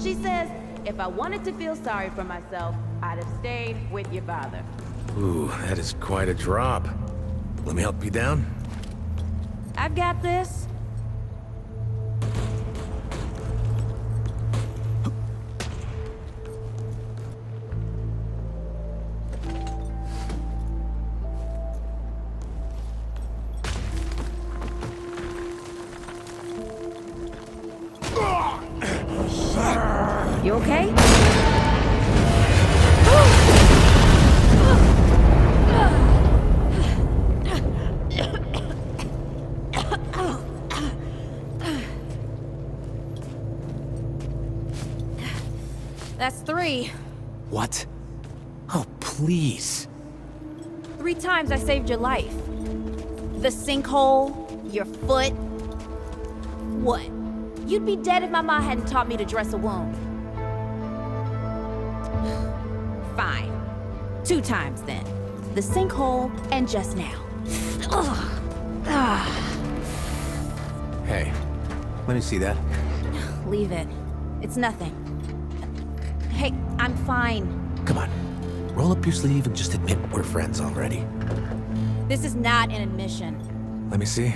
She says, if I wanted to feel sorry for myself, I'd have stayed with your father. Ooh, that is quite a drop. Let me help you down? I've got this. You okay? That's 3. What? Oh, please. 3 times I saved your life. The sinkhole, your foot. What? You'd be dead if my mom hadn't taught me to dress a wound. Fine. 2 times then. The sinkhole and just now. Hey, let me see that. Leave it. It's nothing. Hey, I'm fine. Come on. Roll up your sleeve and just admit we're friends already. This is not an admission. Let me see.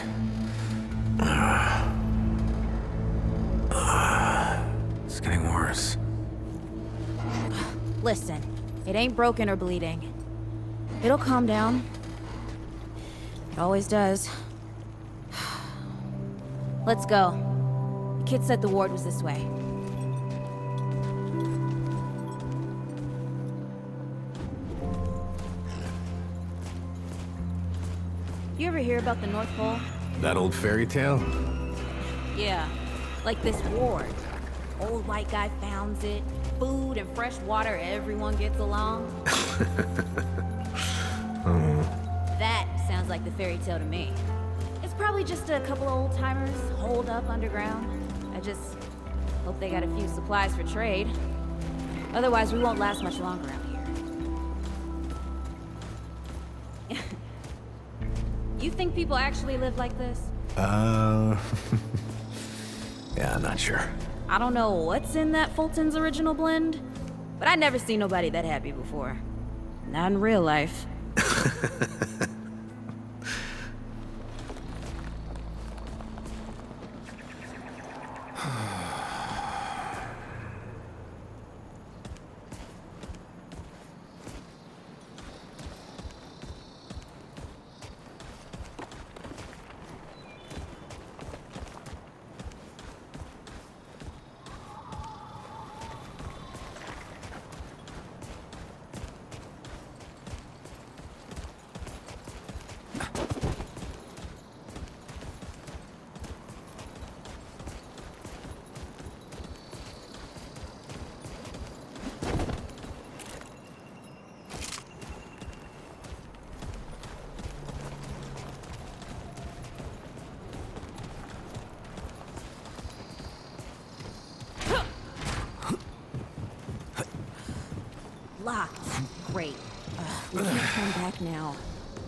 It's getting worse. Listen, it ain't broken or bleeding. It'll calm down. It always does. Let's go. The kid said the ward was this way. You ever hear about the North Pole? That old fairy tale? Yeah, like this ward. Old white guy founds it. Food and fresh water, everyone gets along. That sounds like the fairy tale to me. It's probably just a couple of old-timers holed up underground. I just hope they got a few supplies for trade. Otherwise, we won't last much longer out here. You think people actually live like this? Yeah, I'm not sure. I don't know what's in that Fulton's original blend, but I never seen nobody that happy before. Not in real life. Locked. Great. We can't turn back now.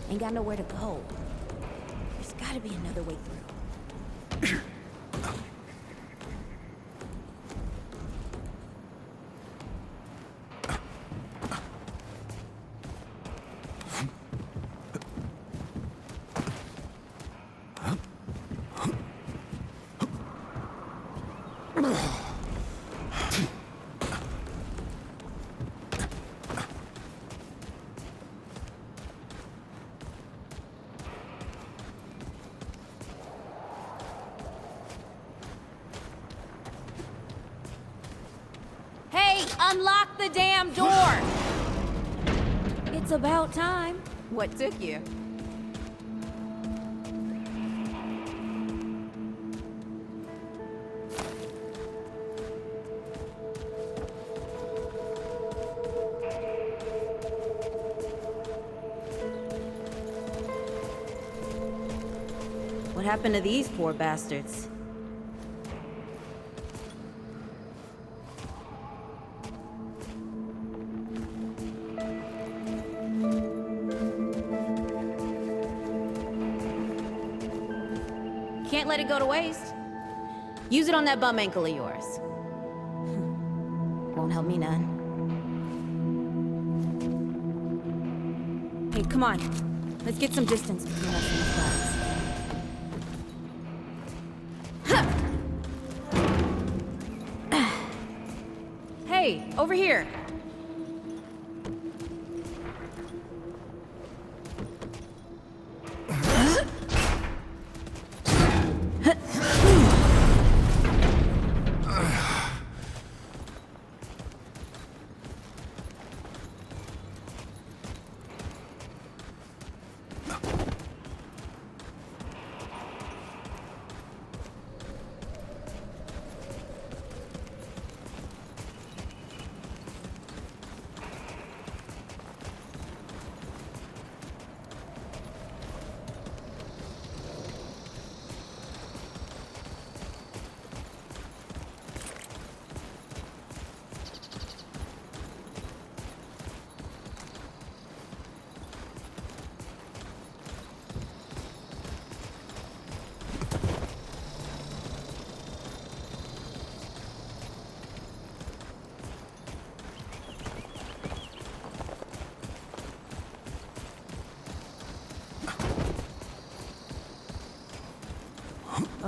Ain't got nowhere to go. There's gotta be another way through. Unlock the damn door! It's about time. What took you? What happened to these poor bastards? Can't let it go to waste. Use it on that bum ankle of yours. Won't help me none. Hey, come on. Let's get some distance between us and the flags. Hey, over here!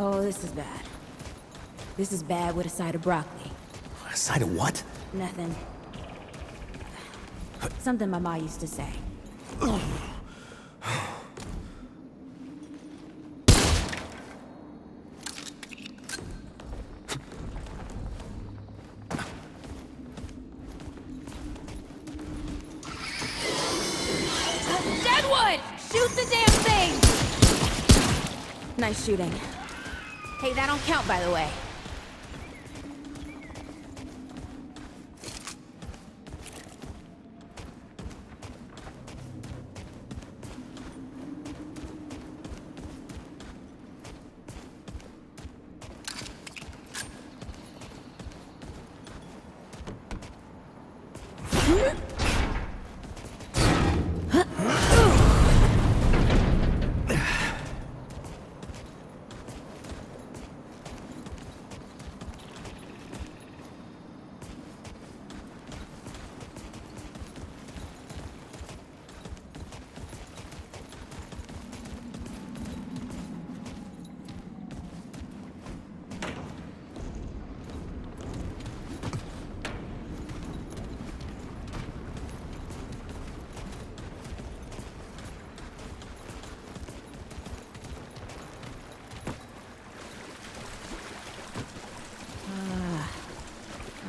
Oh, this is bad. This is bad with a side of broccoli. A side of what? Nothing. Something my ma used to say. Deadwood! Shoot the damn thing! Nice shooting. Hey, that don't count, by the way.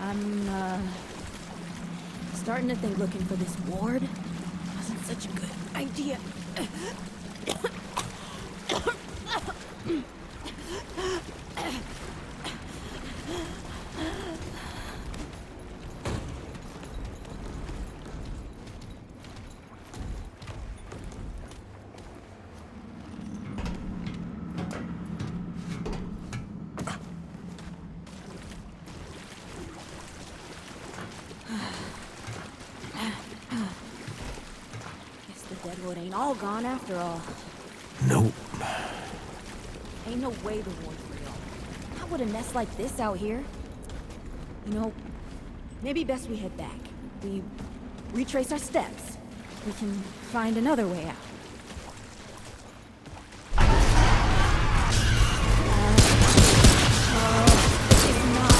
I'm starting to think looking for this ward wasn't such a good idea. Deadwood ain't all gone after all. Nope. Ain't no way the ward's real. How would a nest like this out here? You know, maybe best we head back. We retrace our steps. We can find another way out. This is not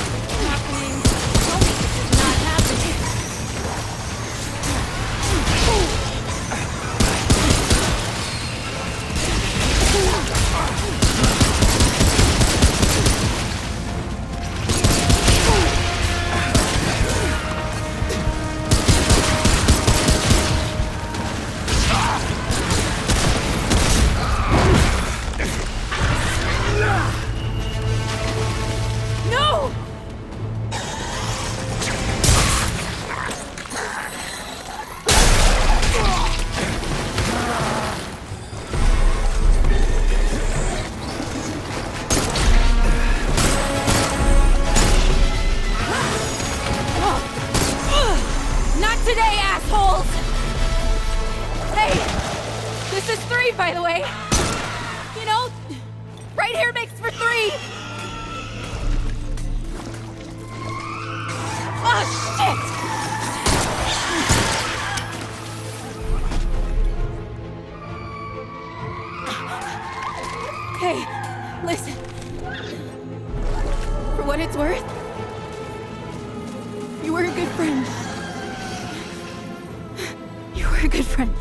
happening. Tell me this is not happening. Today, assholes! Hey! This is 3, by the way! You know, right here makes for 3! Oh, Ellsworth? You were a good friend. You were a good friend.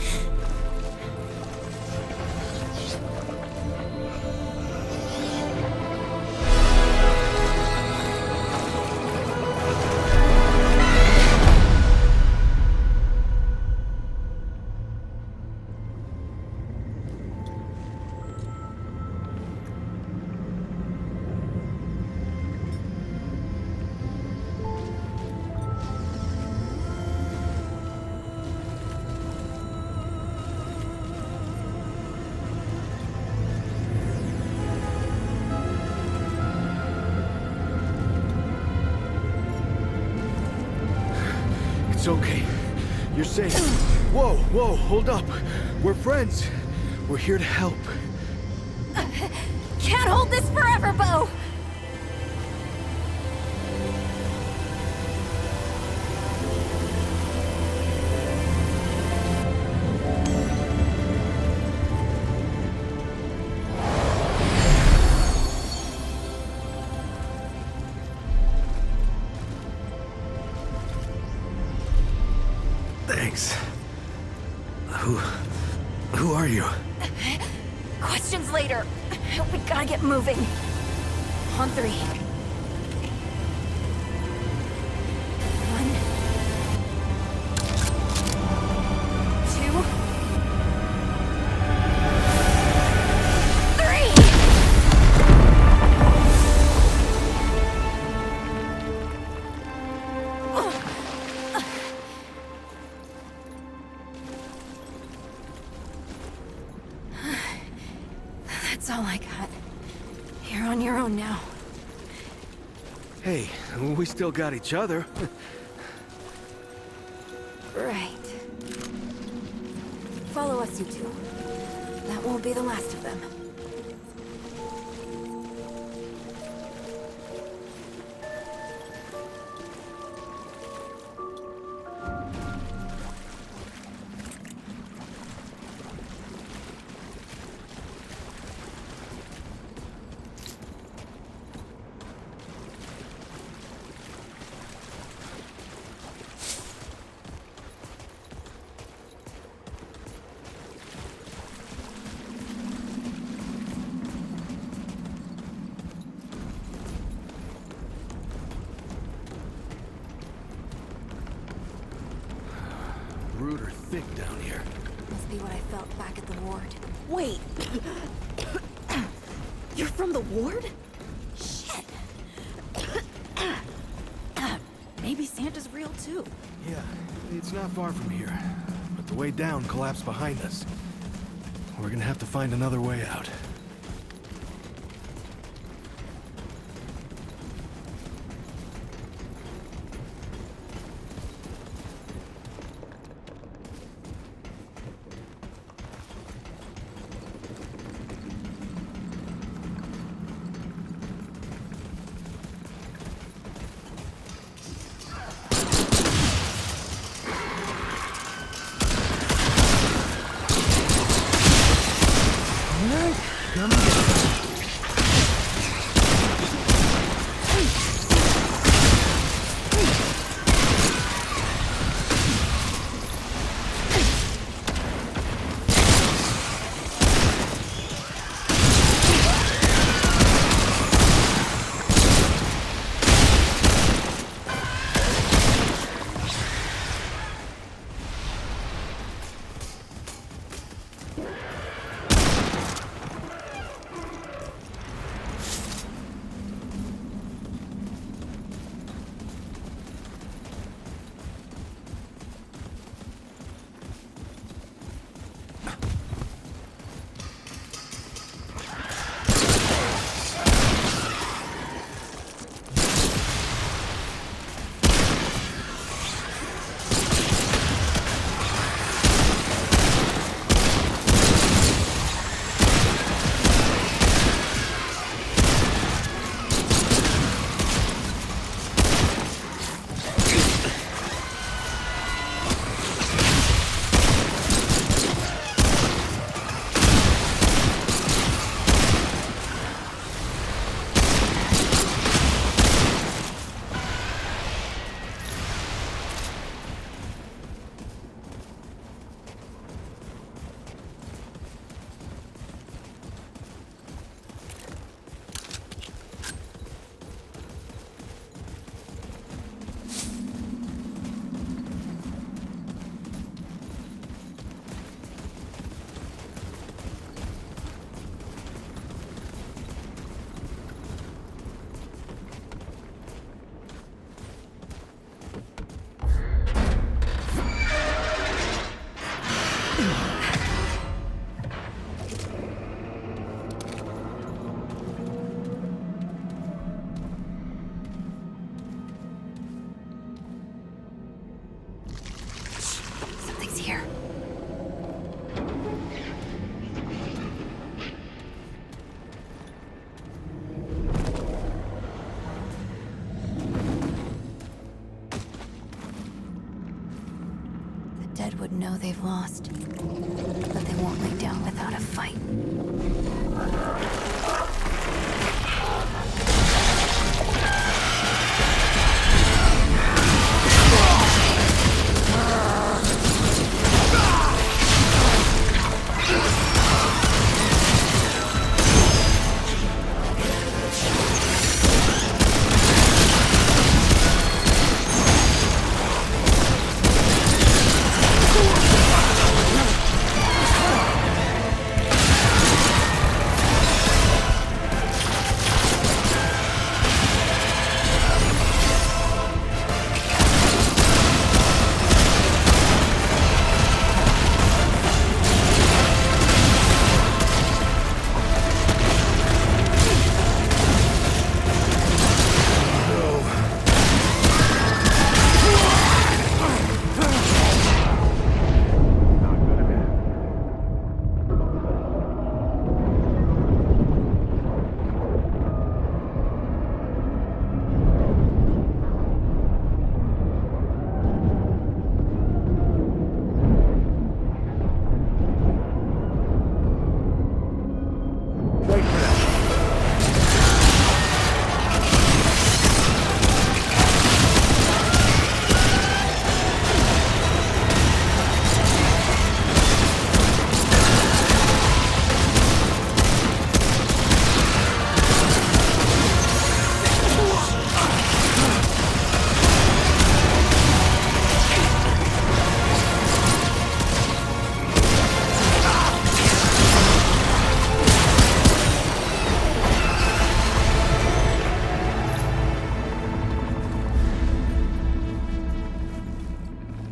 It's okay. You're safe. Whoa, whoa, hold up. We're friends. We're here to help. Can't hold this forever, Bo! Thanks. Who are you? Questions later. We gotta get moving. On 3. 1, 2. 3. That's all I got. You're on your own now. Hey, we still got each other. Right. Follow us, you two. That won't be the last of them. Rude or thick down here. Must be what I felt back at the ward. Wait! You're from the ward? Shit! Maybe Santa's real too. Yeah, it's not far from here. But the way down collapsed behind us. We're gonna have to find another way out. dead would know they've lost. But they won't lay down without a fight.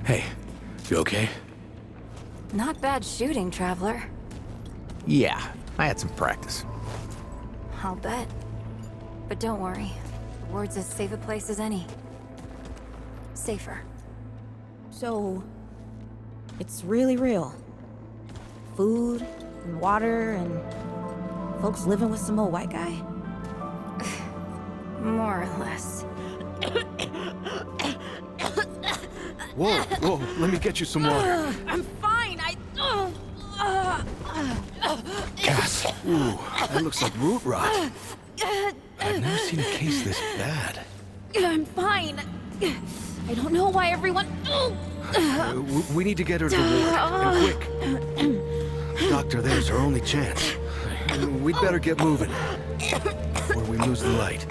Hey, you okay? Not bad shooting, Traveler. Yeah, I had some practice. I'll bet. But don't worry. The ward's as safe a place as any. Safer. So, it's really real. Food and water and folks living with some old white guy? More or less. Whoa, whoa, let me get you some water. I'm fine. Gas. Ooh, that looks like root rot. I've never seen a case this bad. I'm fine. I don't know why everyone. We need to get her to the ward, and quick. Doctor, there's our only chance. We'd better get moving, or we lose the light.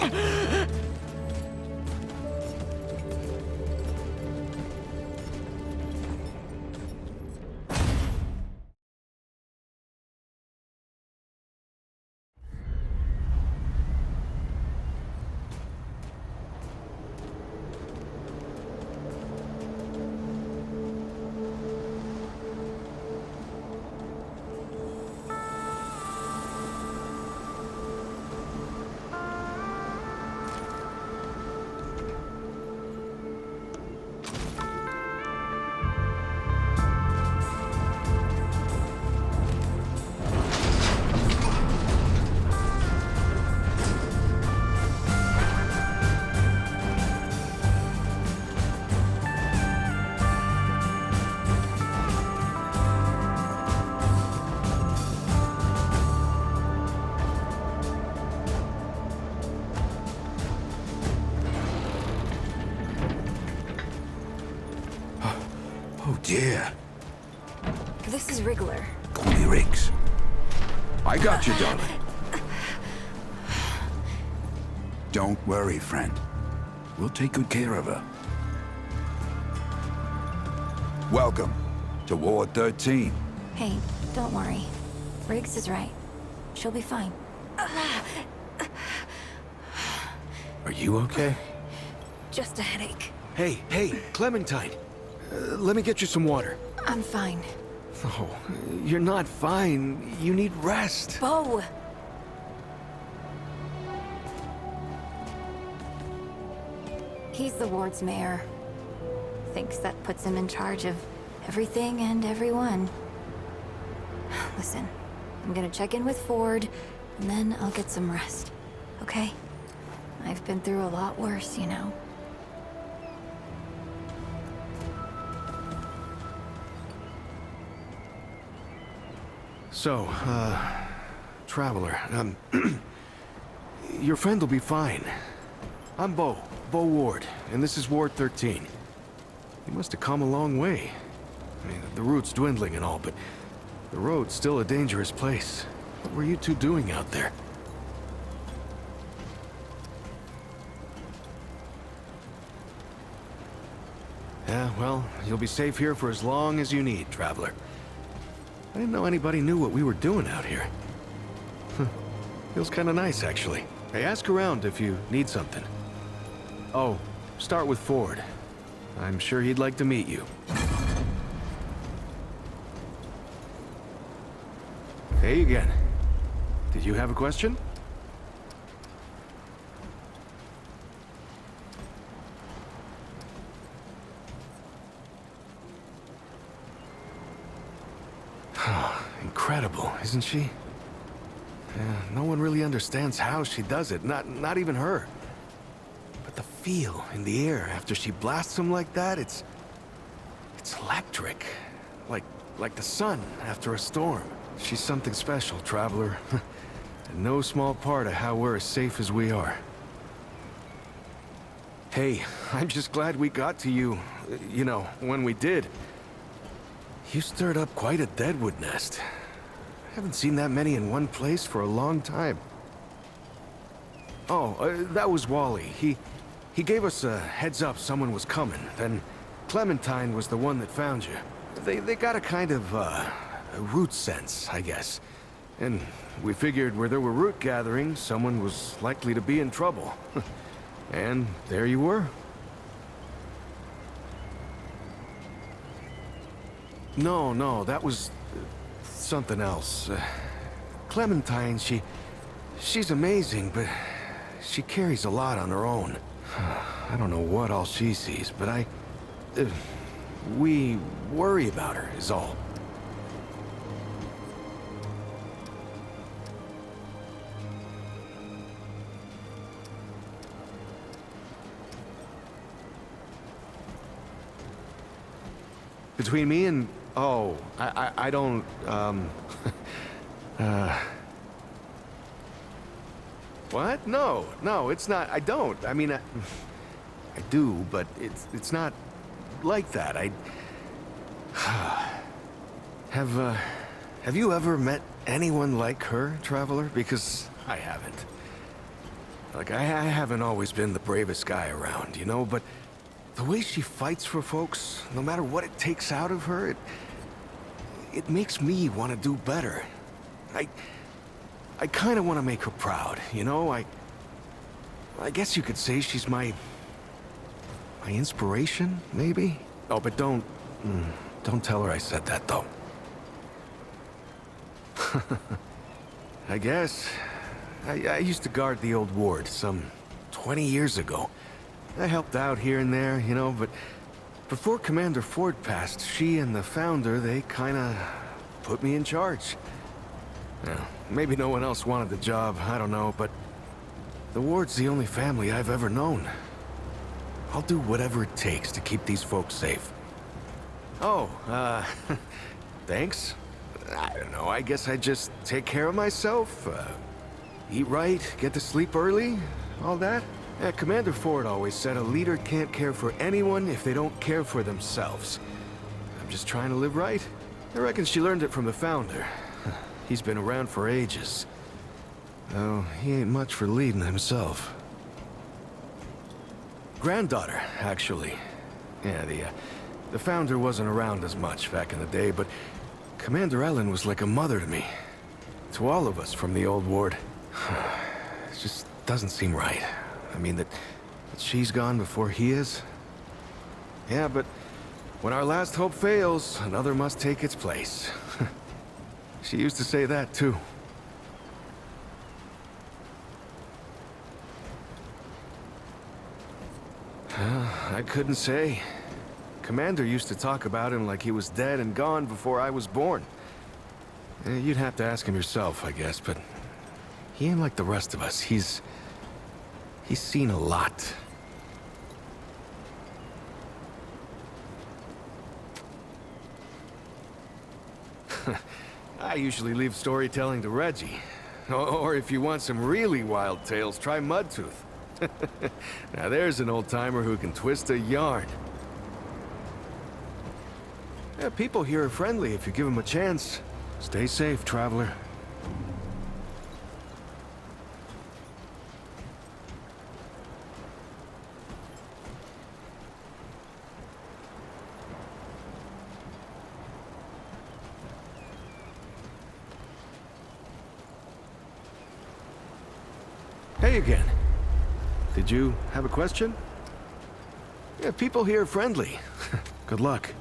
Oh dear. This is Wriggler. Call me Riggs. I got you, darling. Don't worry, friend. We'll take good care of her. Welcome to Ward 13. Hey, don't worry. Riggs is right. She'll be fine. Are you okay? Just a headache. Hey, Clementine. Let me get you some water. I'm fine. Oh, you're not fine. You need rest. Bo! He's the ward's mayor. Thinks that puts him in charge of everything and everyone. Listen, I'm gonna check in with Ford, and then I'll get some rest. Okay? I've been through a lot worse, you know. So, Traveler, your friend will be fine. I'm Bo Ward, and this is Ward 13. You must have come a long way. I mean, the route's dwindling and all, but the road's still a dangerous place. What were you two doing out there? Yeah, well, you'll be safe here for as long as you need, Traveler. I didn't know anybody knew what we were doing out here. Feels kind of nice, actually. Hey, ask around if you need something. Oh, start with Ford. I'm sure he'd like to meet you. Hey again. Did you have a question? Incredible, isn't she? Yeah, no one really understands how she does it, not even her. But the feel in the air after she blasts him like that, it's electric. Like the sun after a storm. She's something special, Traveler. And no small part of how we're as safe as we are. Hey, I'm just glad we got to you, you know, when we did. You stirred up quite a deadwood nest. I haven't seen that many in one place for a long time. Oh, that was Wally. He gave us a heads up someone was coming. Then Clementine was the one that found you. They got a kind of, a root sense, I guess. And we figured where there were root gatherings, someone was likely to be in trouble. And there you were. No, that was something else. Clementine, she's amazing, but she carries a lot on her own. I don't know what all she sees, but we worry about her, is all. Between me and... Oh, I don't, What? No, it's not. I don't. I mean, I do, but it's not like that. Have you ever met anyone like her, Traveler? Because I haven't. Like, I haven't always been the bravest guy around, you know, but the way she fights for folks, no matter what it takes out of her, it makes me want to do better. I kind of want to make her proud, you know? I guess you could say she's my inspiration, maybe? Oh, but don't tell her I said that, though. I guess. I used to guard the old ward some 20 years ago. I helped out here and there, you know, but before Commander Ford passed, she and the Founder, they kinda put me in charge. Yeah, maybe no one else wanted the job, I don't know, but the ward's the only family I've ever known. I'll do whatever it takes to keep these folks safe. Oh, thanks. I don't know, I guess I just take care of myself, eat right, get to sleep early, all that. Yeah, Commander Ford always said a leader can't care for anyone if they don't care for themselves. I'm just trying to live right. I reckon she learned it from the Founder. He's been around for ages. Though he ain't much for leading himself. Granddaughter, actually. Yeah, the Founder wasn't around as much back in the day, but Commander Ellen was like a mother to me. To all of us from the old ward. It just doesn't seem right. I mean, that she's gone before he is? Yeah, but when our last hope fails, another must take its place. She used to say that, too. I couldn't say. Commander used to talk about him like he was dead and gone before I was born. You'd have to ask him yourself, I guess, but he ain't like the rest of us. He's seen a lot. I usually leave storytelling to Reggie. Or if you want some really wild tales, try Mudtooth. Now there's an old-timer who can twist a yarn. Yeah, people here are friendly if you give them a chance. Stay safe, traveler. Hey again. Did you have a question? Yeah, people here are friendly. Good luck.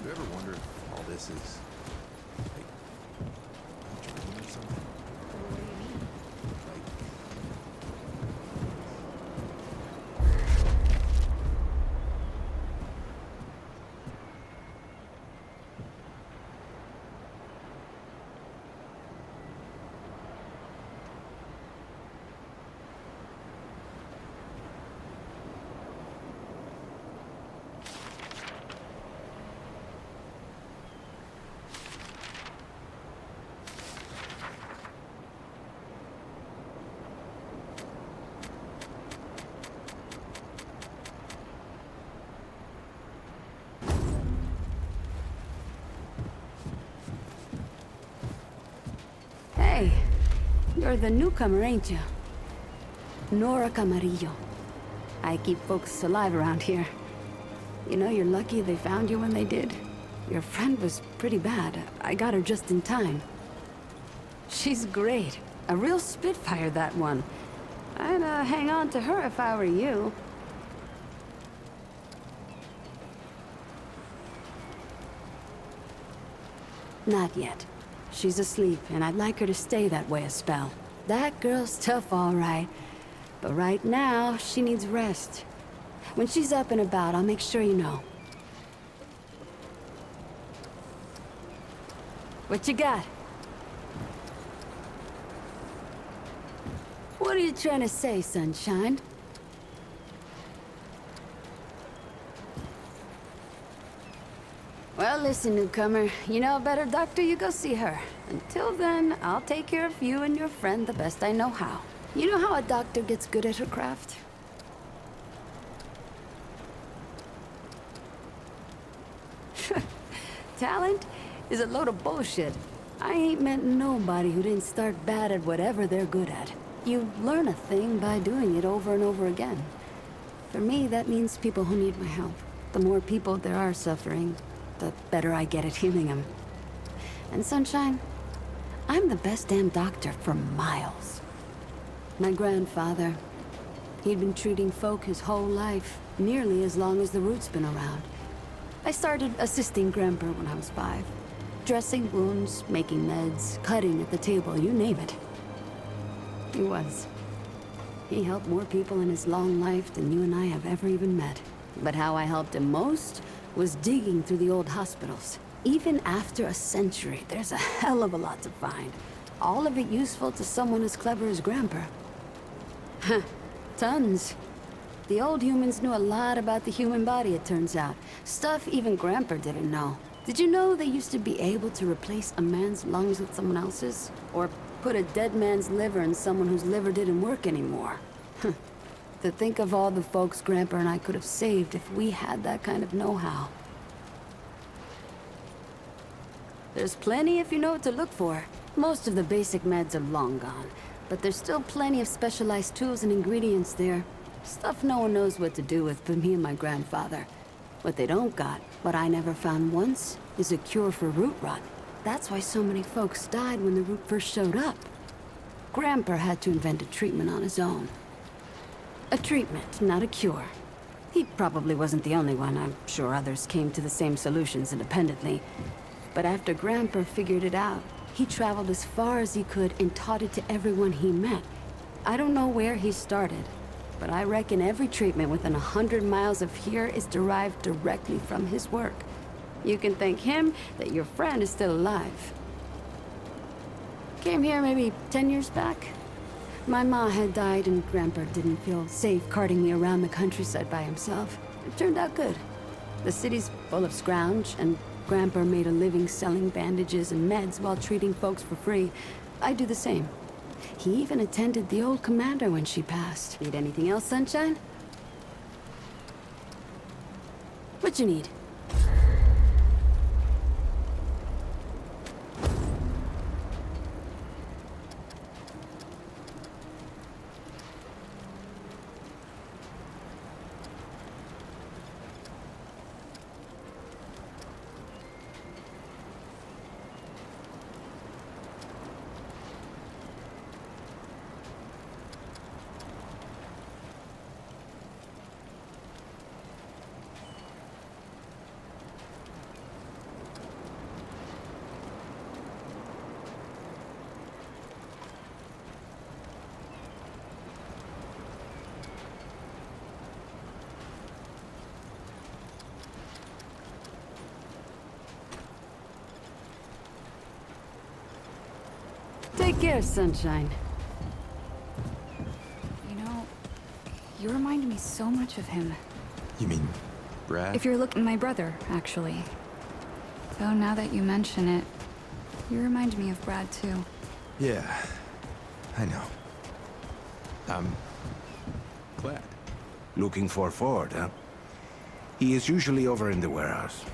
You ever wonder if all this is like a dream or something? Like Hey, you're the newcomer, ain't you? Nora Camarillo. I keep folks alive around here. You know, you're lucky they found you when they did. Your friend was pretty bad. I got her just in time. She's great. A real spitfire, that one. I'd hang on to her if I were you. Not yet. She's asleep, and I'd like her to stay that way a spell. That girl's tough, all right. But right now, she needs rest. When she's up and about, I'll make sure you know. What you got? What are you trying to say, sunshine? Well, listen, newcomer. You know a better doctor, you go see her. Until then, I'll take care of you and your friend the best I know how. You know how a doctor gets good at her craft? Talent is a load of bullshit. I ain't met nobody who didn't start bad at whatever they're good at. You learn a thing by doing it over and over again. For me, that means people who need my help. The more people there are suffering, the better I get at healing them. And Sunshine, I'm the best damn doctor for miles. My grandfather, he'd been treating folk his whole life, nearly as long as the root's been around. I started assisting Grandpa when I was 5. Dressing wounds, making meds, cutting at the table, you name it. He was. He helped more people in his long life than you and I have ever even met. But how I helped him most was digging through the old hospitals. Even after a century, there's a hell of a lot to find. All of it useful to someone as clever as Grandpa. Huh, tons. The old humans knew a lot about the human body, it turns out. Stuff even Grandpa didn't know. Did you know they used to be able to replace a man's lungs with someone else's? Or put a dead man's liver in someone whose liver didn't work anymore? To think of all the folks Grandpa and I could have saved if we had that kind of know-how. There's plenty if you know what to look for. Most of the basic meds are long gone, but there's still plenty of specialized tools and ingredients there. Stuff no one knows what to do with but me and my grandfather. What they don't got, what I never found once, is a cure for root rot. That's why so many folks died when the root first showed up. Grandpa had to invent a treatment on his own. A treatment, not a cure. He probably wasn't the only one. I'm sure others came to the same solutions independently. But after Grandpa figured it out, he traveled as far as he could and taught it to everyone he met. I don't know where he started, but I reckon every treatment within 100 miles of here is derived directly from his work. You can thank him that your friend is still alive. Came here maybe 10 years back. My ma had died and Grandpa didn't feel safe carting me around the countryside by himself. It turned out good. The city's full of scrounge, and Grandpa made a living selling bandages and meds while treating folks for free. I do the same. He even attended the old commander when she passed. Need anything else, Sunshine? What you need? Take care, Sunshine. You know, you remind me so much of him. You mean Brad? If you're looking, my brother, actually. Though now that you mention it, you remind me of Brad too. Yeah, I know. I'm glad. Looking for Ford, huh? He is usually over in the warehouse.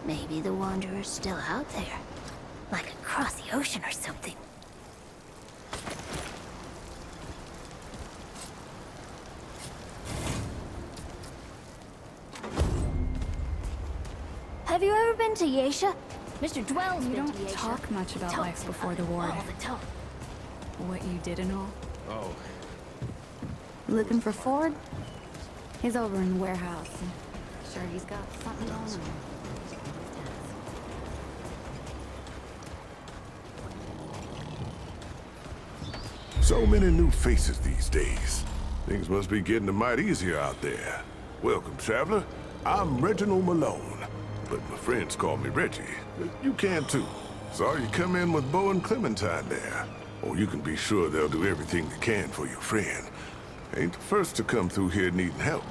Maybe the Wanderer's still out there. Like across the ocean or something. Have you ever been to Yesha? Mr. Dwell's You been don't to Yesha. talk much about Talks life before about the it war. all the time. What you did and all. Oh, Looking for Ford? He's over in the warehouse. Sure he's got something going on. So many new faces these days. Things must be getting a mite easier out there. Welcome, traveler. I'm Reginald Malone, but my friends call me Reggie. You can too. Saw you come in with Bo and Clementine there. Oh, you can be sure they'll do everything they can for your friend. Ain't the first to come through here needing help.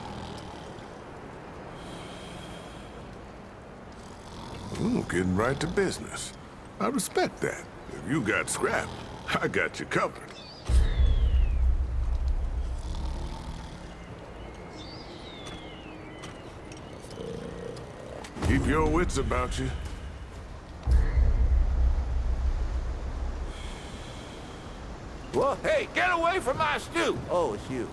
Ooh, getting right to business. I respect that. If you got scrap, I got you covered. Keep your wits about you. Well, hey, get away from my stew! Oh, it's you.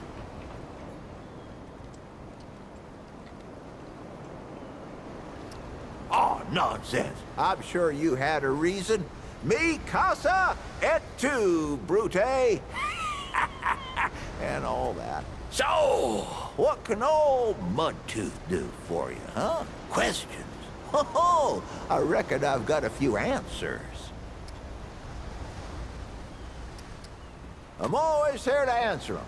Oh, nonsense. I'm sure you had a reason. Mi casa et tu, Brute. And all that. So, what can old Mudtooth do for you, huh? Questions? Oh, I reckon I've got a few answers. I'm always here to answer them.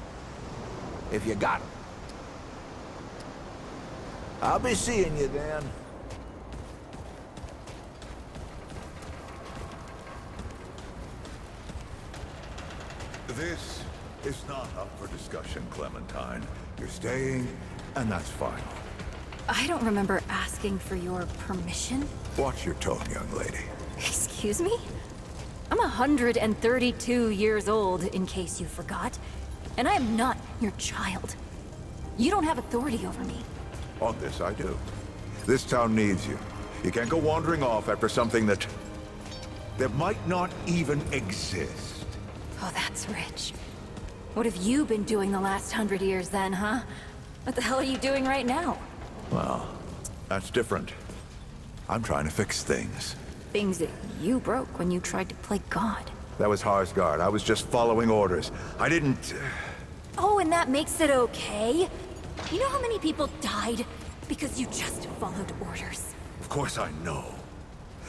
If you got them. I'll be seeing you then. This is not up for discussion, Clementine. You're staying, and that's final. I don't remember asking for your permission. Watch your tone, young lady. Excuse me? I'm 132 years old, in case you forgot. And I am not your child. You don't have authority over me. On this, I do. This town needs you. You can't go wandering off after something that might not even exist. Oh, that's rich. What have you been doing the last 100 years then, huh? What the hell are you doing right now? Well, that's different. I'm trying to fix things. Things that you broke when you tried to play God. That was Harsgard. I was just following orders. I didn't... Oh, and that makes it okay? You know how many people died because you just followed orders? Of course I know.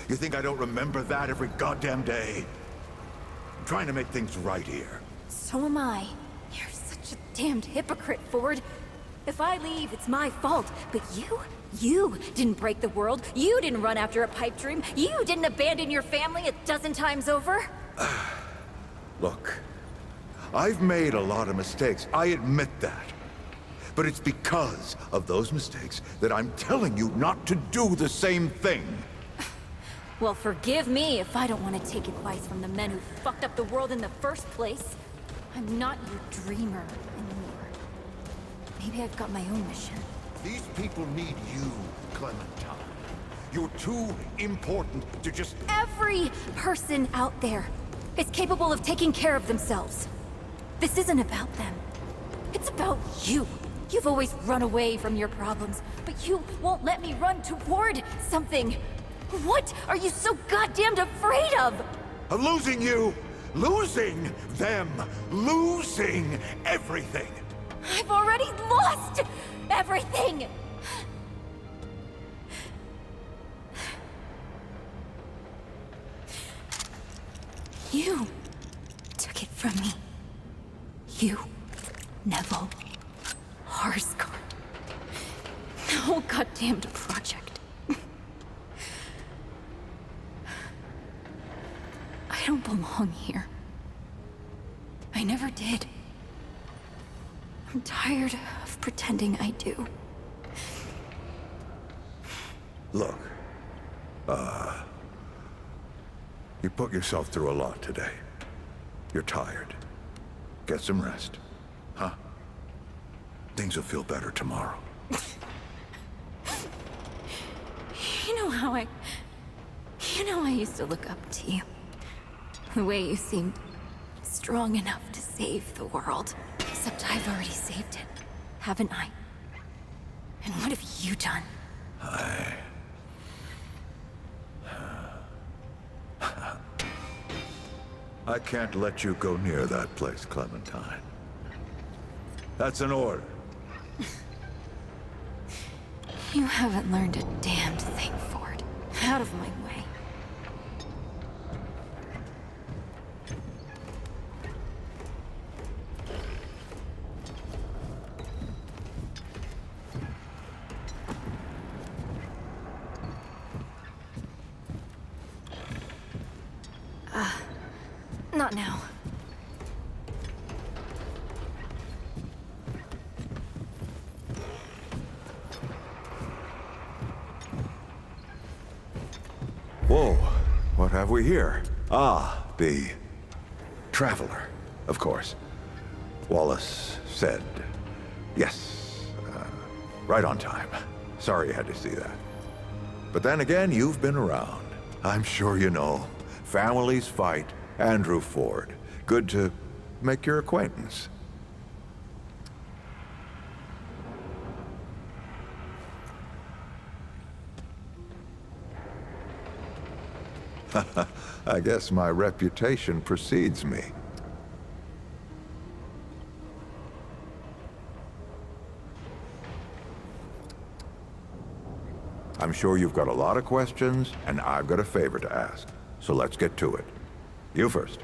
You think I don't remember that every goddamn day? I'm trying to make things right here. So am I. You're such a damned hypocrite, Ford. If I leave, it's my fault. But you didn't break the world. You didn't run after a pipe dream. You didn't abandon your family 12 times over. Look, I've made a lot of mistakes. I admit that. But it's because of those mistakes that I'm telling you not to do the same thing. Well, forgive me if I don't want to take advice from the men who fucked up the world in the first place. I'm not your dreamer anymore. Maybe I've got my own mission. These people need you, Clementine. You're too important to just... Every person out there is capable of taking care of themselves. This isn't about them. It's about you. You've always run away from your problems, but you won't let me run toward something. What are you so goddamned afraid of? Of losing you, losing them, losing everything. I've already lost everything! You took it from me. You, Neville, Harsgard. The whole goddamned project. I don't belong here. I never did. I'm tired of pretending I do. Look, you put yourself through a lot today. You're tired. Get some rest, huh? Things will feel better tomorrow. You know I used to look up to you. The way you seemed strong enough to save the world. Except I've already saved it, haven't I? And what have you done? I can't let you go near that place, Clementine. That's an order. You haven't learned a damned thing, Ford. Out of my way. Not now. Whoa, what have we here? Ah, the Traveler, of course. Wallace said, yes, right on time. Sorry you had to see that. But then again, you've been around. I'm sure you know. Families fight. Andrew Ford. Good to make your acquaintance. I guess my reputation precedes me. I'm sure you've got a lot of questions, and I've got a favor to ask. So let's get to it. You first.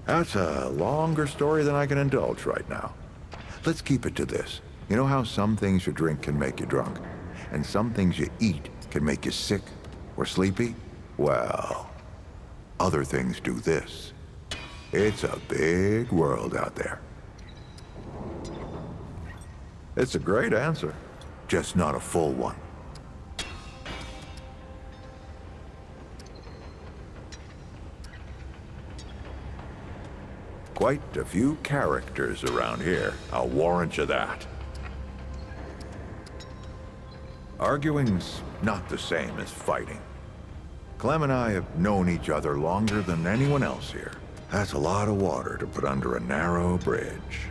That's a longer story than I can indulge right now. Let's keep it to this. You know how some things you drink can make you drunk, and some things you eat can make you sick or sleepy? Well, other things do this. It's a big world out there. It's a great answer, just not a full one. Quite a few characters around here, I'll warrant you that. Arguing's not the same as fighting. Clem and I have known each other longer than anyone else here. That's a lot of water to put under a narrow bridge.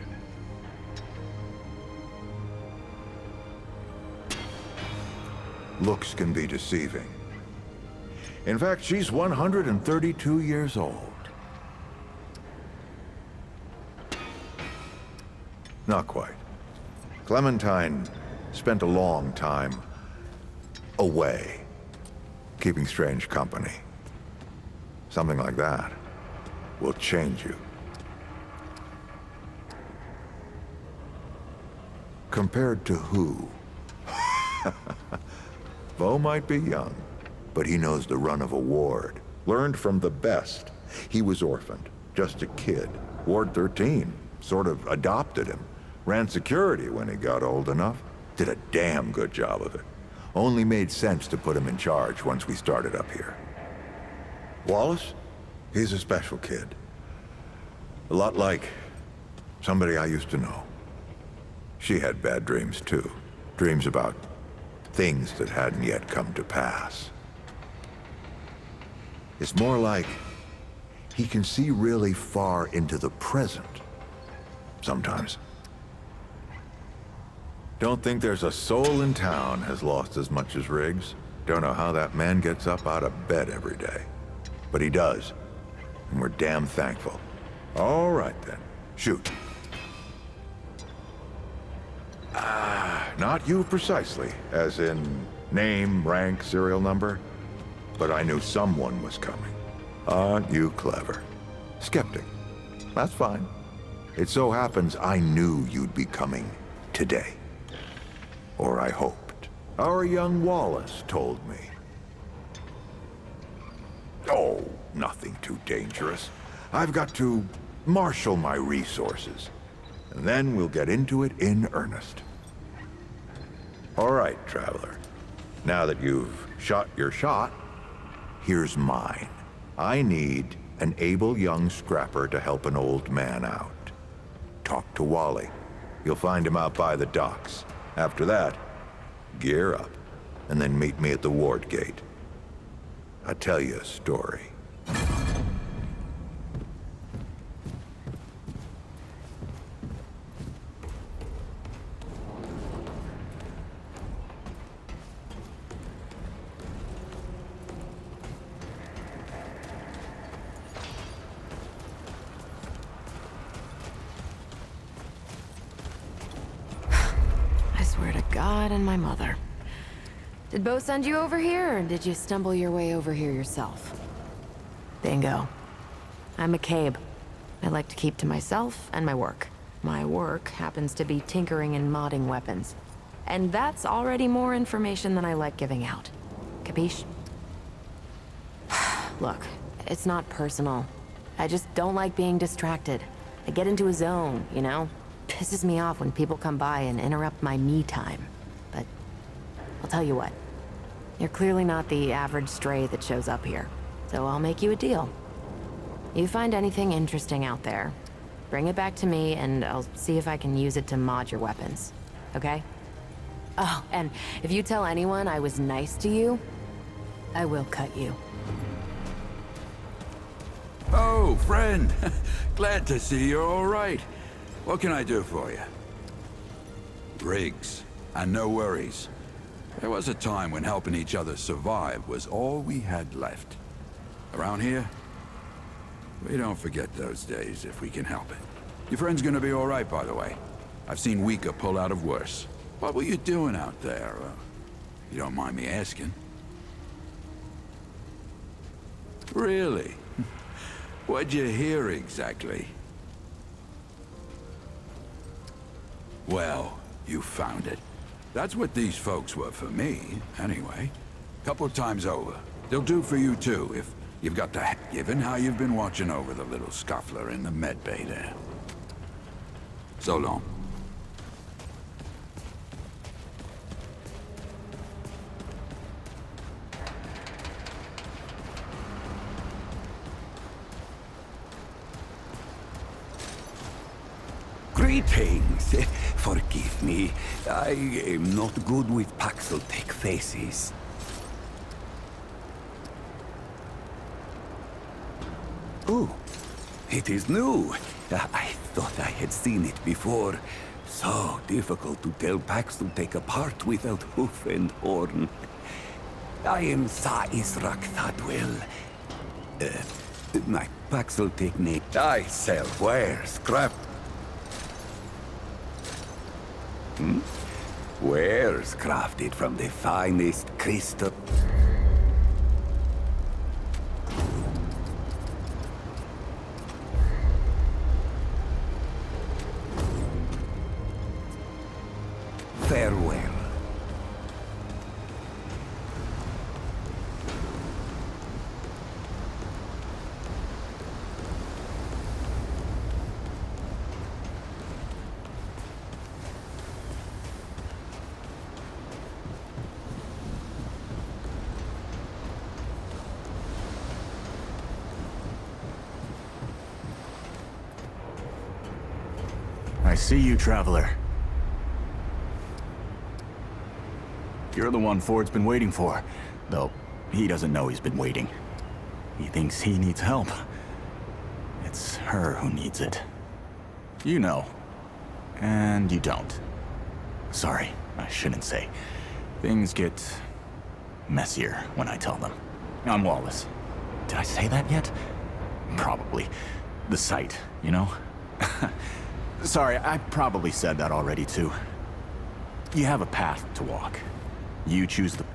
Looks can be deceiving. In fact, she's 132 years old. Not quite. Clementine spent a long time away, keeping strange company. Something like that will change you. Compared to who? Bo might be young, but he knows the run of a ward. Learned from the best. He was orphaned, just a kid. Ward 13 sort of adopted him. Ran security when he got old enough. Did a damn good job of it. Only made sense to put him in charge once we started up here. Wallace? He's a special kid. A lot like somebody I used to know. She had bad dreams too. Dreams about things that hadn't yet come to pass. It's more like he can see really far into the present. Sometimes. Don't think there's a soul in town has lost as much as Riggs. Don't know how that man gets up out of bed every day. But he does. And we're damn thankful. All right then. Shoot. Not you precisely, as in name, rank, serial number. But I knew someone was coming. Aren't you clever? Skeptic. That's fine. It so happens I knew you'd be coming today. Or I hoped. Our young Wallace told me. Oh, nothing too dangerous. I've got to marshal my resources. And then we'll get into it in earnest. All right, Traveler. Now that you've shot your shot, here's mine. I need an able young scrapper to help an old man out. Talk to Wally. You'll find him out by the docks. After that, gear up, and then meet me at the ward gate. I'll tell you a story. God and my mother. Did Bo send you over here, or did you stumble your way over here yourself? Bingo. I'm McCabe. I like to keep to myself and my work. My work happens to be tinkering and modding weapons. And that's already more information than I like giving out. Capiche? Look, it's not personal. I just don't like being distracted. I get into a zone, you know? Pisses me off when people come by and interrupt my me time. But I'll tell you what. You're clearly not the average stray that shows up here. So I'll make you a deal. You find anything interesting out there, bring it back to me and I'll see if I can use it to mod your weapons. Okay? Oh, and if you tell anyone I was nice to you, I will cut you. Oh, friend. Glad to see you're all right. What can I do for you? Riggs, and no worries. There was a time when helping each other survive was all we had left. Around here, we don't forget those days if we can help it. Your friend's gonna be all right, by the way. I've seen weaker pull out of worse. What were you doing out there? You don't mind me asking. Really? What'd you hear exactly? Well, you found it. That's what these folks were for me, anyway. Couple times over. They'll do for you too, if you've got the given how you've been watching over the little scuffler in the med bay there. So long. Greetings. Forgive me. I am not good with Paxel-Tech faces. Oh, it is new. I thought I had seen it before. So difficult to tell Paxel-Tech apart without hoof and horn. I am Sa Israk Thadwell. My Paxel-Tech name. I sell wares, scrap. Wares crafted from the finest crystal. Farewell. I see you, Traveler. You're the one Ford's been waiting for. Though, he doesn't know he's been waiting. He thinks he needs help. It's her who needs it. You know. And you don't. Sorry, I shouldn't say. Things get messier when I tell them. I'm Wallace. Did I say that yet? Probably. The site, you know? Sorry, I probably said that already too. You have a path to walk. You choose the...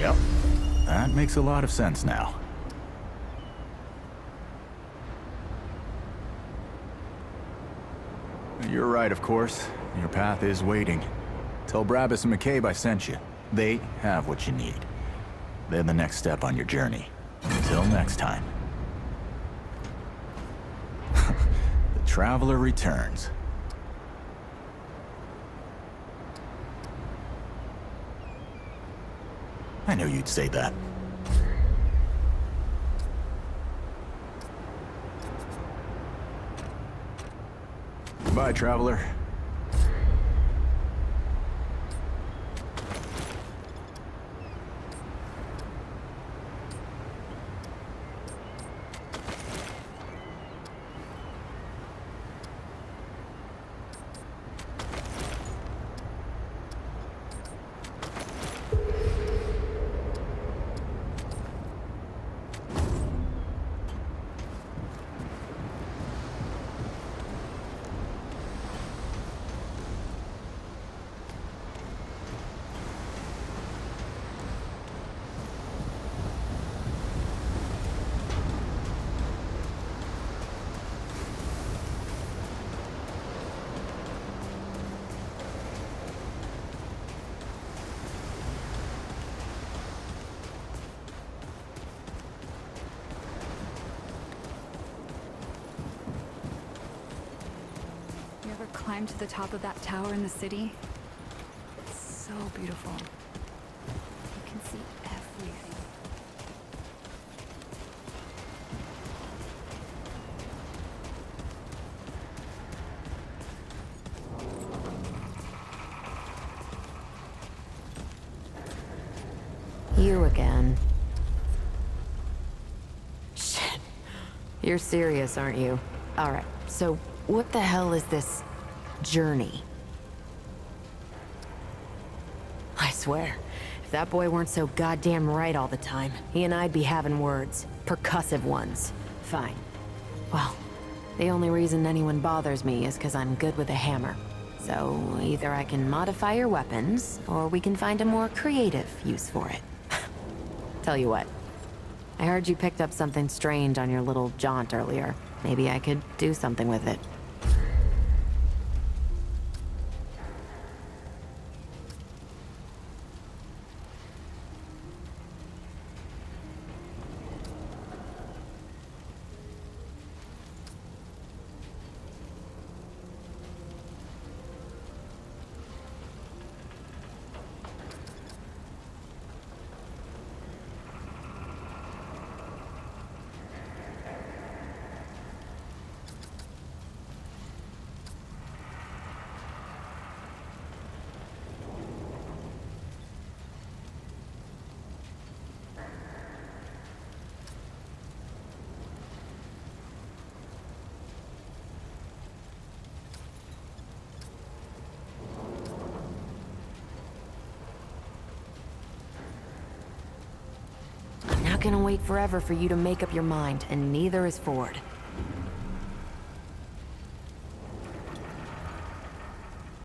Yep. That makes a lot of sense now. You're right, of course. Your path is waiting. Tell Brabus and McCabe I sent you. They have what you need. They're the next step on your journey. Until next time. The Traveler returns. I knew you'd say that. Goodbye, Traveler. Climb to the top of that tower in the city. It's so beautiful. You can see everything. You again. Shit. You're serious, aren't you? Alright, so what the hell is this journey? I swear, if that boy weren't so goddamn right all the time, he and I'd be having words. Percussive ones. Fine. Well, the only reason anyone bothers me is because I'm good with a hammer. So either I can modify your weapons, or we can find a more creative use for it. Tell you what, I heard you picked up something strange on your little jaunt earlier. Maybe I could do something with it. I'm not gonna wait forever for you to make up your mind, and neither is Ford.